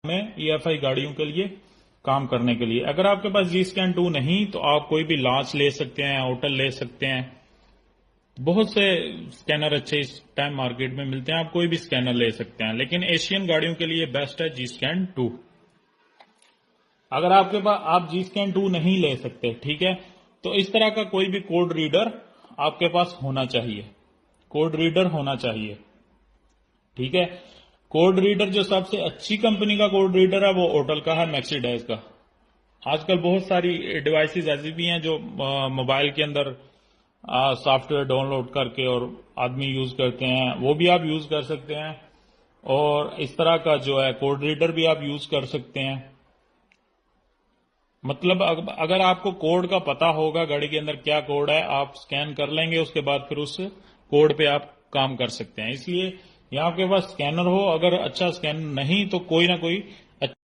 میں EFI گاڑیوں کے لیے کام کرنے کے لیے. اگر آپ کے پاس جی اسکین 2 نہیں تو آپ کوئی بھی لانچ لے سکتے ہیں, ہوٹل لے سکتے ہیں. بہت سے اسکینر اچھے اس ٹائم مارکیٹ میں ملتے ہیں, آپ کوئی بھی اسکینر لے سکتے ہیں, لیکن ایشین گاڑیوں کے لیے بیسٹ ہے جی اسکین 2. اگر آپ کے پاس آپ جی اسکین 2 نہیں لے سکتے, ٹھیک ہے, تو اس طرح کا کوئی بھی کوڈ ریڈر آپ کے پاس ہونا چاہیے. کوڈ ریڈر ہونا چاہیے, ٹھیک ہے. کوڈ ریڈر جو سب سے اچھی کمپنی کا کوڈ ریڈر ہے وہ اوٹل کا ہے, میکسیڈائز کا. آج کل بہت ساری ڈیوائسز ایسی بھی ہیں جو موبائل کے اندر سافٹ ویئر ڈاؤن لوڈ کر کے اور آدمی یوز کرتے ہیں, وہ بھی آپ یوز کر سکتے ہیں. اور اس طرح کا جو ہے کوڈ ریڈر بھی آپ یوز کر سکتے ہیں. مطلب اگر آپ کو کوڈ کا پتا ہوگا گاڑی کے اندر کیا کوڈ ہے, آپ سکین کر لیں گے, اس کے بعد پھر اس کوڈ پہ آپ کام کر سکتے ہیں. اس لیے یا آپ کے پاس سکینر ہو, اگر اچھا سکینر نہیں تو کوئی نہ کوئی